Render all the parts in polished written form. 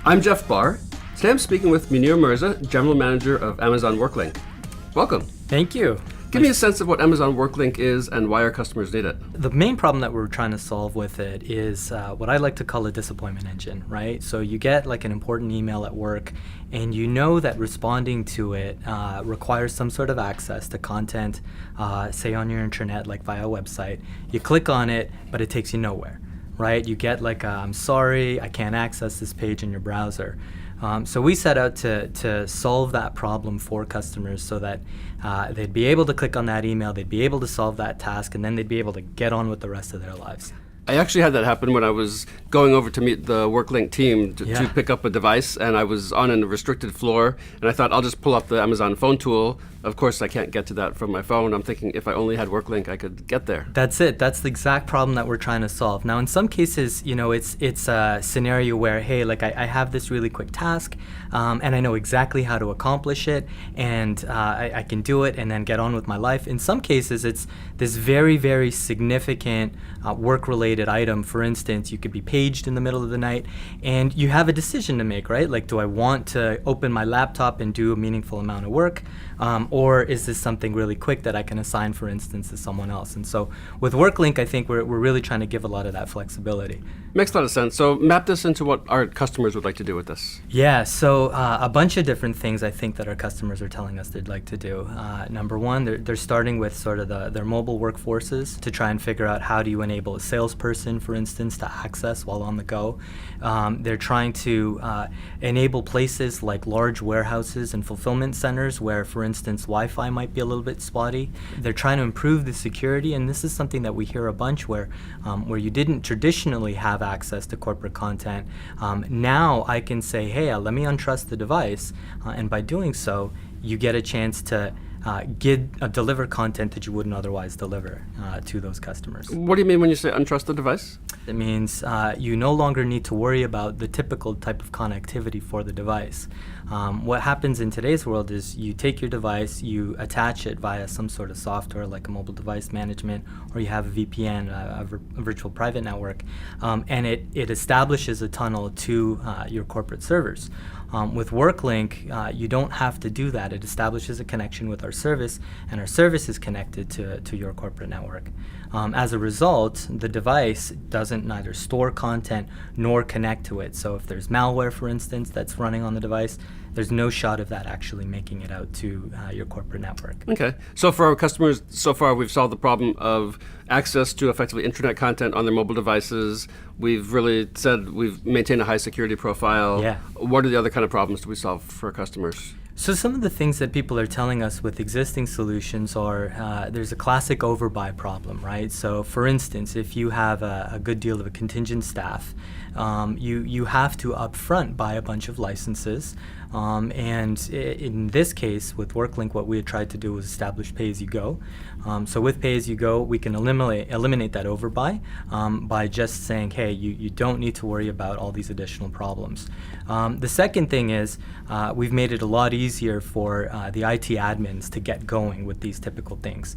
I'm Jeff Barr. Today I'm speaking with Munir Mirza, General Manager of Amazon WorkLink. Welcome. Thank you. Give me a sense of what Amazon WorkLink is and why our customers need it. The main problem that we're trying to solve with it is what I like to call a disappointment engine, right? So you get like an important email at work and you know that responding to it requires some sort of access to content, say on your internet, like via a website. You click on it, but it takes you nowhere, right? You get like, I'm sorry, I can't access this page in your browser. So we set out to solve that problem for customers so that they'd be able to click on that email, they'd be able to solve that task, and then they'd be able to get on with the rest of their lives. I actually had that happen when I was going over to meet the WorkLink team to pick up a device, and I was on a restricted floor, and I thought I'll just pull up the Amazon phone tool. Of course, I can't get to that from my phone. I'm thinking if I only had WorkLink, I could get there. That's it. That's the exact problem that we're trying to solve. Now, in some cases, you know, it's a scenario where, hey, like I have this really quick task, and I know exactly how to accomplish it, and I can do it and then get on with my life. In some cases, it's this very, very significant work-related item. For instance, you could be paged in the middle of the night, and you have a decision to make, right? Like, do I want to open my laptop and do a meaningful amount of work? Or is this something really quick that I can assign, for instance, to someone else? And so with WorkLink, I think we're really trying to give a lot of that flexibility. Makes a lot of sense. So map this into what our customers would like to do with this. Yeah, so a bunch of different things I think that our customers are telling us they'd like to do. Number one, they're starting with sort of their mobile workforces to try and figure out how do you enable a salesperson, for instance, to access while on the go. They're trying to enable places like large warehouses and fulfillment centers where, for instance, Wi-Fi might be a little bit spotty. They're trying to improve the security, and this is something that we hear a bunch where you didn't traditionally have access to corporate content. Now I can say, hey, let me untrust the device, and by doing so, you get a chance to deliver content that you wouldn't otherwise deliver to those customers. What do you mean when you say untrusted device? It means you no longer need to worry about the typical type of connectivity for the device. What happens in today's world is you take your device, you attach it via some sort of software like a mobile device management, or you have a VPN, a virtual private network, and it establishes a tunnel to your corporate servers. With WorkLink, you don't have to do that. It establishes a connection with our service, and our service is connected to your corporate network. As a result, the device doesn't neither store content nor connect to it. So if there's malware, for instance, that's running on the device, there's no shot of that actually making it out to your corporate network. Okay. So for our customers, so far we've solved the problem of access to effectively internet content on their mobile devices. We've really said we've maintained a high security profile. Yeah. What are the other kind of problems do we solve for our customers? So some of the things that people are telling us with existing solutions are there's a classic overbuy problem, right? So for instance, if you have a good deal of a contingent staff, you have to upfront buy a bunch of licenses. And in this case, with WorkLink, what we had tried to do was establish pay-as-you-go. So with pay-as-you-go, we can eliminate that overbuy by just saying, hey, you don't need to worry about all these additional problems. The second thing is we've made it a lot easier for the IT admins to get going with these typical things.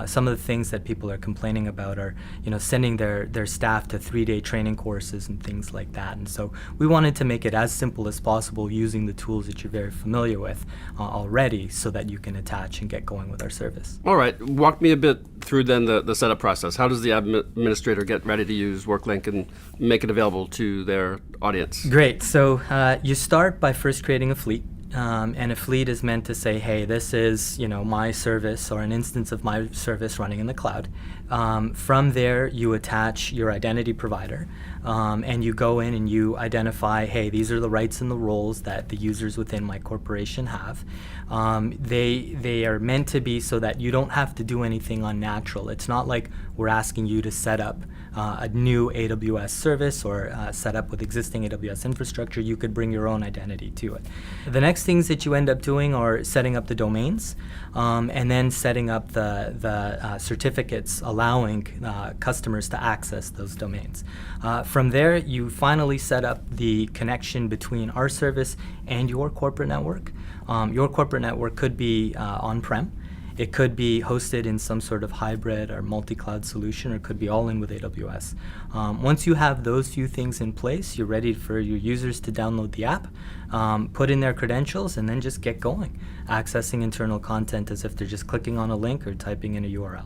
Some of the things that people are complaining about are, sending their staff to 3-day training courses and things like that. And so we wanted to make it as simple as possible using the tools that you're very familiar with already so that you can attach and get going with our service. All right. Walk me a bit through then the setup process. How does the administrator get ready to use WorkLink and make it available to their audience? Great. So you start by first creating a fleet. And a fleet is meant to say, hey, this is my service or an instance of my service running in the cloud. From there, you attach your identity provider, and you go in and you identify, hey, these are the rights and the roles that the users within my corporation have. They are meant to be so that you don't have to do anything unnatural. It's not like we're asking you to set up a new AWS service or set up with existing AWS infrastructure. You could bring your own identity to it. The next things that you end up doing are setting up the domains, and then setting up the certificates allowing customers to access those domains. From there, you finally set up the connection between our service and your corporate network. Your corporate network could be on-prem, It could be hosted in some sort of hybrid or multi-cloud solution, or it could be all in with AWS. Once you have those few things in place, you're ready for your users to download the app, put in their credentials, and then just get going, accessing internal content as if they're just clicking on a link or typing in a URL.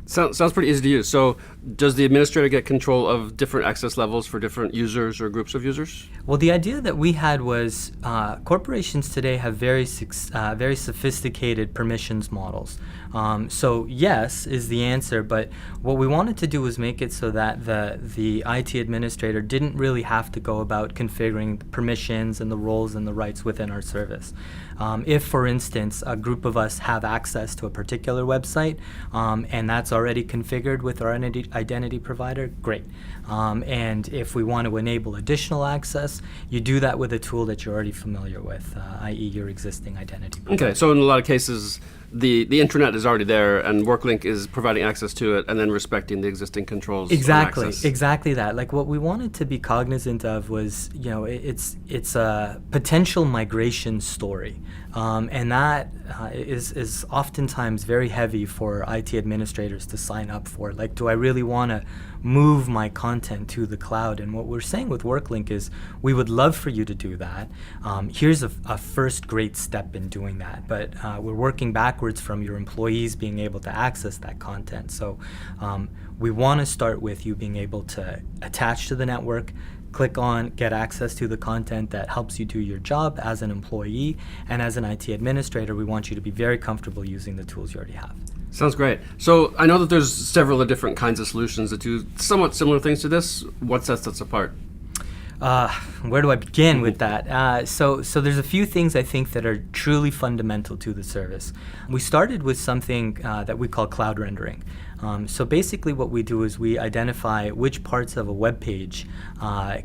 Sounds pretty easy to use. So does the administrator get control of different access levels for different users or groups of users? Well, the idea that we had was corporations today have very sophisticated permissions models. So yes is the answer, but what we wanted to do was make it so that the IT administrator didn't really have to go about configuring the permissions and the roles and the rights within our service. If, for instance, a group of us have access to a particular website and that's already configured with our identity provider, great. And if we want to enable additional access, you do that with a tool that you're already familiar with, i.e. your existing identity provider. Okay, so in a lot of cases, the intranet is already there, and WorkLink is providing access to it and then respecting the existing controls. Exactly, on access. exactly that. Like what we wanted to be cognizant of was, it's a potential migration story, and that is oftentimes very heavy for IT administrators to sign up for. Like, do I really want to move my content to the cloud? And what we're saying with WorkLink is, we would love for you to do that. Here's a first great step in doing that, but we're working backwards from your employees being able to access that content. So we want to start with you being able to attach to the network, click on get access to the content that helps you do your job as an employee, and as an IT administrator, we want you to be very comfortable using the tools you already have. Sounds great. So I know that there's several different kinds of solutions that do somewhat similar things to this. What sets us apart? Where do I begin with that? So there's a few things I think that are truly fundamental to the service. We started with something that we call cloud rendering. So basically what we do is we identify which parts of a web page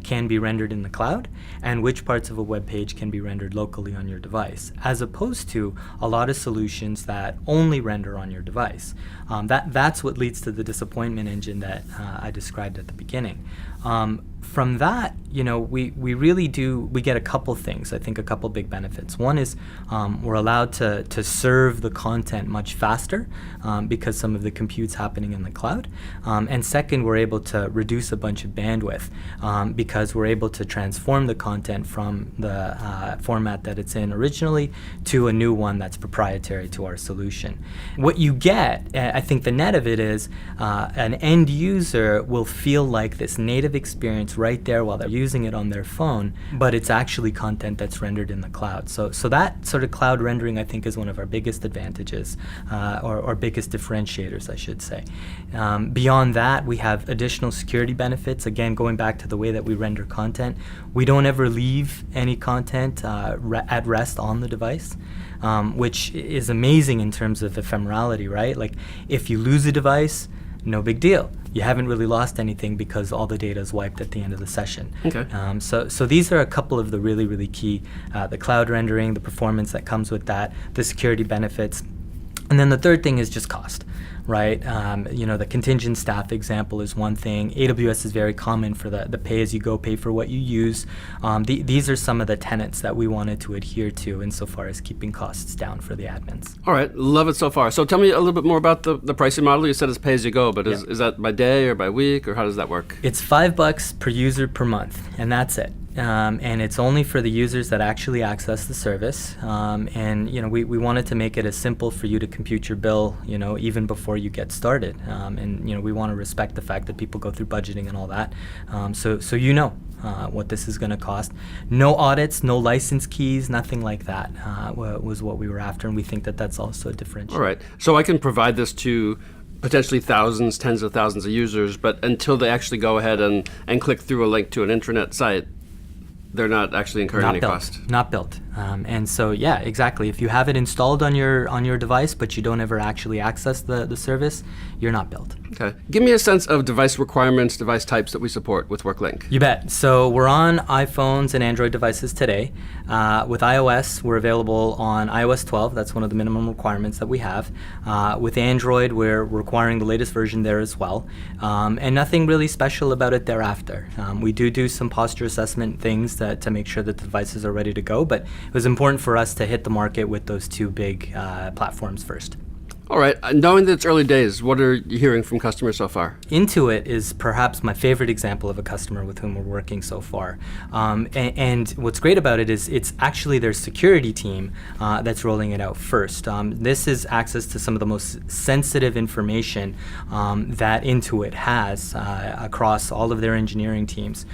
can be rendered in the cloud and which parts of a web page can be rendered locally on your device, as opposed to a lot of solutions that only render on your device. That's what leads to the disappointment engine that I described at the beginning. From that, we get a couple things, I think a couple big benefits. One is we're allowed to serve the content much faster because some of the compute's happening in the cloud. And second, we're able to reduce a bunch of bandwidth because we're able to transform the content from the format that it's in originally to a new one that's proprietary to our solution. What you get, I think the net of it is an end user will feel like this native experience right there while they're using it on their phone, but it's actually content that's rendered in the cloud. So that sort of cloud rendering, I think, is one of our biggest advantages, or biggest differentiators, I should say. Beyond that, we have additional security benefits. Again, going back to the way that we render content, we don't ever leave any content at rest on the device, which is amazing in terms of ephemerality, right? Like, if you lose a device, no big deal. You haven't really lost anything because all the data is wiped at the end of the session. Okay. So these are a couple of the really, really key, the cloud rendering, the performance that comes with that, the security benefits. And then the third thing is just cost, right? The contingent staff example is one thing. AWS is very common for the pay-as-you-go, pay for what you use. These are some of the tenets that we wanted to adhere to insofar as keeping costs down for the admins. All right, love it so far. So tell me a little bit more about the pricing model. You said it's pay-as-you-go, but is that by day or by week, or how does that work? It's $5 per user per month, and that's it. And it's only for the users that actually access the service. We wanted to make it as simple for you to compute your bill, even before you get started. We want to respect the fact that people go through budgeting and all that. So what this is going to cost. No audits, no license keys, nothing like that was what we were after, and we think that that's also a differentiator. All right. So I can provide this to potentially thousands, tens of thousands of users, but until they actually go ahead and click through a link to an intranet site, they're not actually incurring any cost. Not built. And so, yeah, exactly. If you have it installed on your device, but you don't ever actually access the service, you're not built. Okay. Give me a sense of device requirements, device types that we support with WorkLink. You bet. So we're on iPhones and Android devices today. With iOS, we're available on iOS 12. That's one of the minimum requirements that we have. With Android, we're requiring the latest version there as well. And nothing really special about it thereafter. We do some posture assessment things to make sure that the devices are ready to go, but it was important for us to hit the market with those two big platforms first. All right. Knowing that it's early days, what are you hearing from customers so far? Intuit is perhaps my favorite example of a customer with whom we're working so far. And what's great about it is it's actually their security team that's rolling it out first. This is access to some of the most sensitive information that Intuit has across all of their engineering teams.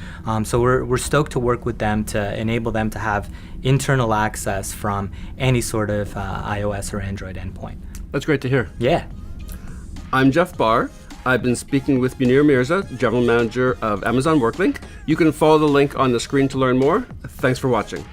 So we're stoked to work with them to enable them to have internal access from any sort of iOS or Android endpoint. That's great to hear. Yeah. I'm Jeff Barr. I've been speaking with Munir Mirza, General Manager of Amazon WorkLink. You can follow the link on the screen to learn more. Thanks for watching.